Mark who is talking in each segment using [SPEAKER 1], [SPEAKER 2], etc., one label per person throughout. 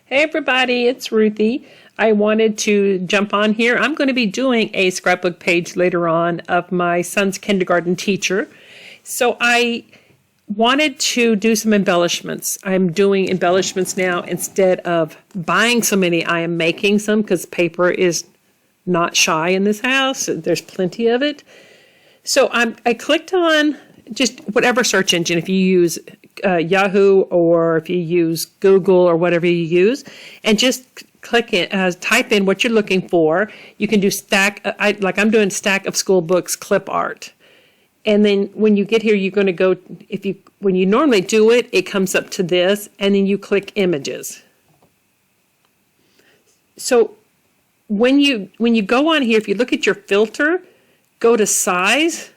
[SPEAKER 1] Hey everybody, it's Ruthie. I wanted to jump on here. I'm going to be doing a scrapbook page later on of my son's kindergarten teacher. So I wanted to do some embellishments. I'm doing embellishments now instead of buying so many. I am making some because paper is not shy in this house. There's plenty of it. So I clicked on just whatever search engine, if you use Yahoo or if you use Google or whatever you use, and just click it, type in what you're looking for. You can do like I'm doing stack of school books clip art. And then when you get here, you're going to go, when you normally do it, it comes up to this, and then you click images. So when you go on here, if you look at your filter, go to size,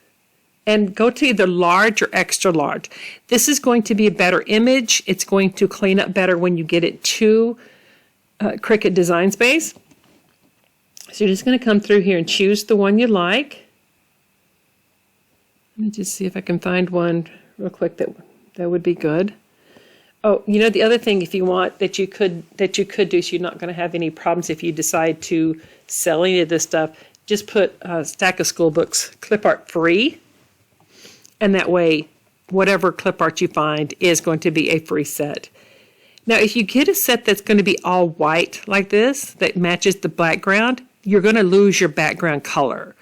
[SPEAKER 1] and go to either large or extra large. This is going to be a better image. It's going to clean up better when you get it to Cricut Design Space. So you're just going to come through here and choose the one you like. Let me just see if I can find one real quick that would be good. Oh, you know, the other thing, if you want, that you could do, so you're not going to have any problems if you decide to sell any of this stuff, just put a stack of school books clip art free. And that way, whatever clip art you find is going to be a free set. Now, if you get a set that's going to be all white like this, that matches the background, you're going to lose your background color.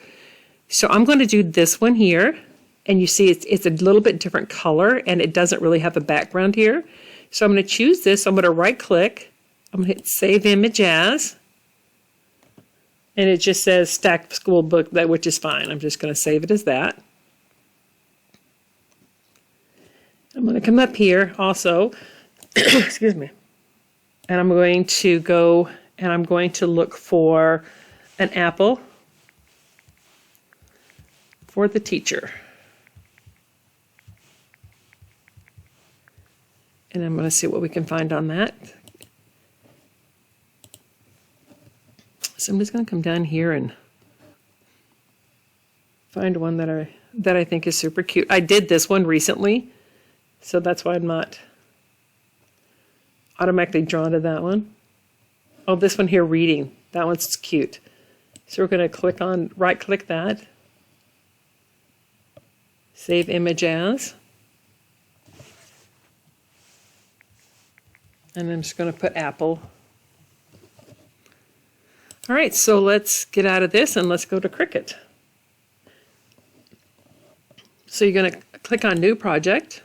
[SPEAKER 1] So I'm going to do this one here. And you see it's a little bit different color, and it doesn't really have a background here. So I'm going to choose this. I'm going to right-click. I'm going to hit Save Image As. And it just says Stack School Book, which is fine. I'm just going to save it as that. I'm going to come up here also, excuse me, and I'm going to go and I'm going to look for an apple for the teacher. And I'm going to see what we can find on that. So I'm just going to come down here and find one that I think is super cute. I did this one recently. So that's why I'm not automatically drawn to that one. Oh, this one here, reading. That one's cute. So we're going to right-click that. Save image as. And I'm just going to put apple. All right, so let's get out of this and let's go to Cricut. So you're going to click on New Project.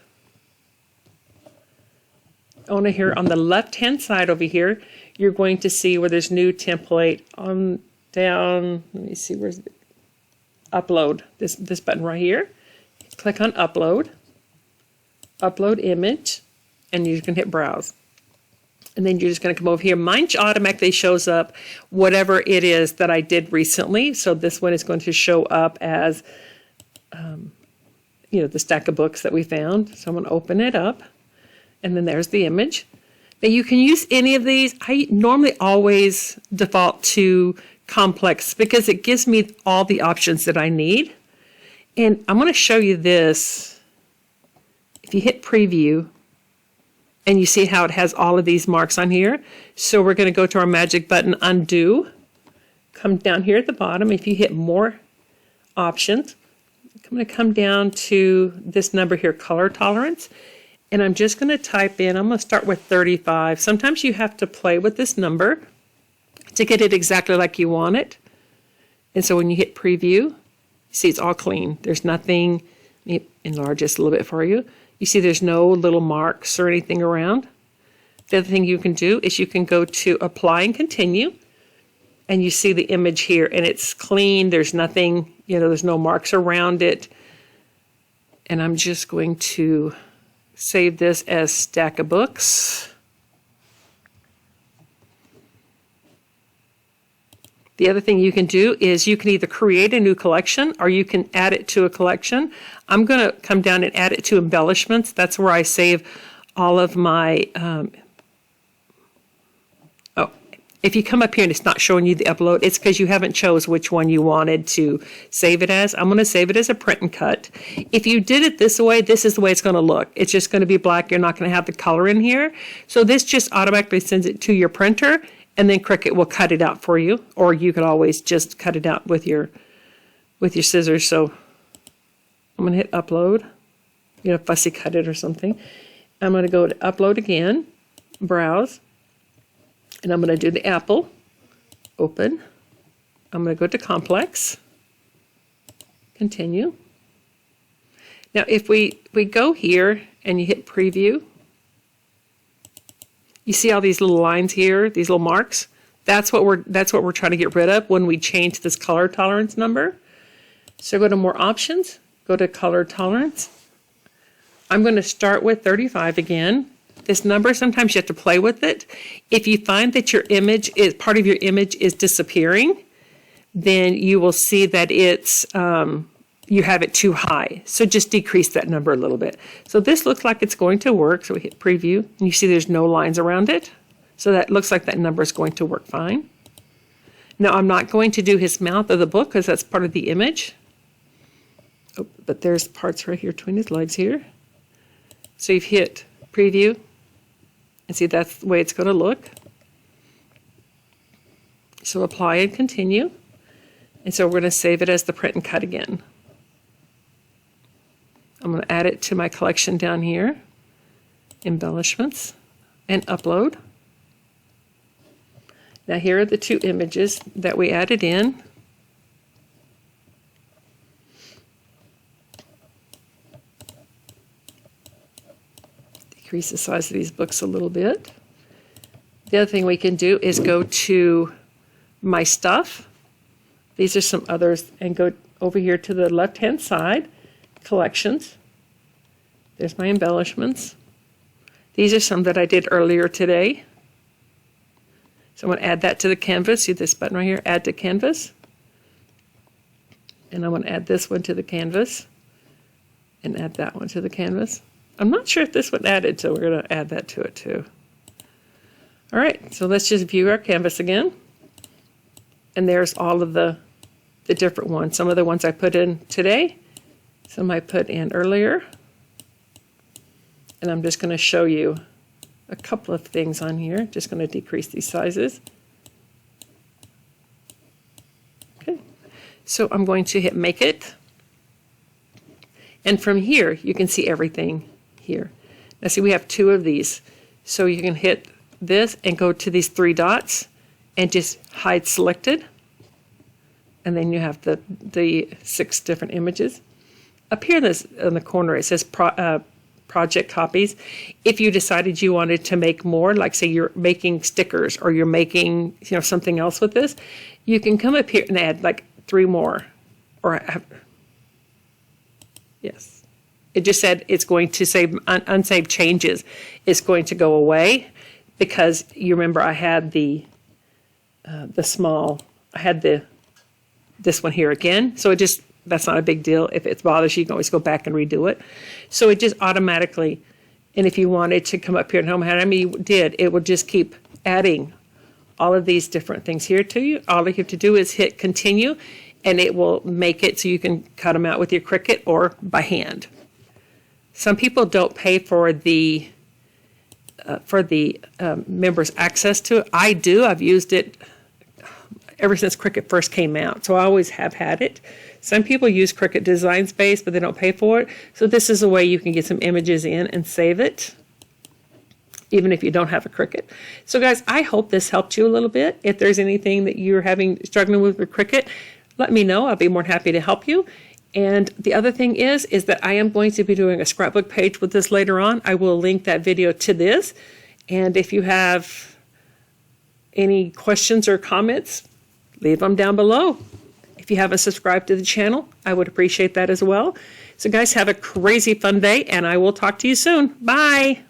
[SPEAKER 1] On here on the left-hand side over here, you're going to see where there's new template on down. Let me see, where's the upload? This button right here. Click on upload, upload image, and you can hit browse. And then you're just going to come over here. Mine automatically shows up whatever it is that I did recently. So this one is going to show up as, the stack of books that we found. So I'm going to open it up. And then there's the image. Now you can use any of these. I normally always default to complex because it gives me all the options that I need. And I'm going to show you this. If you hit preview, and you see how it has all of these marks on here. So we're going to go to our magic button, undo. Come down here at the bottom. If you hit more options, I'm going to come down to this number here, color tolerance. And I'm just going to type in, I'm going to start with 35. Sometimes you have to play with this number to get it exactly like you want it. And so when you hit preview, you see it's all clean. There's nothing, let me enlarge this a little bit for you. You see there's no little marks or anything around. The other thing you can do is you can go to apply and continue. And you see the image here and it's clean. There's nothing, there's no marks around it. And I'm just going to save this as stack of books. The other thing you can do is you can either create a new collection or you can add it to a collection. I'm going to come down and add it to embellishments. That's where I save all of my If you come up here and it's not showing you the upload, it's because you haven't chose which one you wanted to save it as. I'm going to save it as a print and cut. If you did it this way, this is the way it's going to look. It's just going to be black. You're not going to have the color in here. So this just automatically sends it to your printer, and then Cricut will cut it out for you. Or you could always just cut it out with your scissors. So I'm going to hit upload. You know, fussy cut it or something. I'm going to go to upload again, browse. And I'm going to do the apple, open. I'm going to go to complex, continue. Now if we go here and you hit preview, you see all these little lines here, these little marks? That's what we're trying to get rid of when we change this color tolerance number. So go to more options, go to color tolerance. I'm going to start with 35 again. This number, sometimes you have to play with it. If you find that your image is, part of your image is disappearing, then you will see that it's, you have it too high. So just decrease that number a little bit. So this looks like it's going to work. So we hit preview, and you see there's no lines around it. So that looks like that number is going to work fine. Now I'm not going to do his mouth of the book because that's part of the image. Oh, but there's parts right here between his legs here. So you've hit preview. And see, that's the way it's going to look. So apply and continue. And so we're going to save it as the print and cut again. I'm going to add it to my collection down here, embellishments, and upload. Now here are the two images that we added in. Decrease the size of these books a little bit. The other thing we can do is go to My Stuff. These are some others, and go over here to the left-hand side, Collections. There's my embellishments. These are some that I did earlier today. So I'm going to add that to the canvas. See this button right here, Add to Canvas. And I'm going to add this one to the canvas, and add that one to the canvas. I'm not sure if this one added, so we're going to add that to it too. All right, so let's just view our canvas again. And there's all of the different ones. Some of the ones I put in today, some I put in earlier. And I'm just going to show you a couple of things on here. Just going to decrease these sizes. Okay, so I'm going to hit Make It. And from here, you can see everything here. Now see, we have two of these. So you can hit this and go to these three dots and just hide selected. And then you have the 6 different images. Up here in the corner, it says project copies. If you decided you wanted to make more, like say you're making stickers or you're making something else with this, you can come up here and add like 3 more. Or yes. It just said it's going to save unsaved changes. It's going to go away because you remember I had the small. I had this one here again. So that's not a big deal. If it bothers you, you can always go back and redo it. So it just automatically. And if you wanted to come up here and how many you did, it would just keep adding all of these different things here to you. All you have to do is hit continue, and it will make it so you can cut them out with your Cricut or by hand. Some people don't pay for the members' access to it. I do. I've used it ever since Cricut first came out, so I always have had it. Some people use Cricut Design Space, but they don't pay for it. So this is a way you can get some images in and save it, even if you don't have a Cricut. So guys, I hope this helped you a little bit. If there's anything that you're struggling with Cricut, let me know. I'll be more than happy to help you. And the other thing is that I am going to be doing a scrapbook page with this later on. I will link that video to this. And if you have any questions or comments, leave them down below. If you haven't subscribed to the channel, I would appreciate that as well. So guys, have a crazy fun day, and I will talk to you soon. Bye.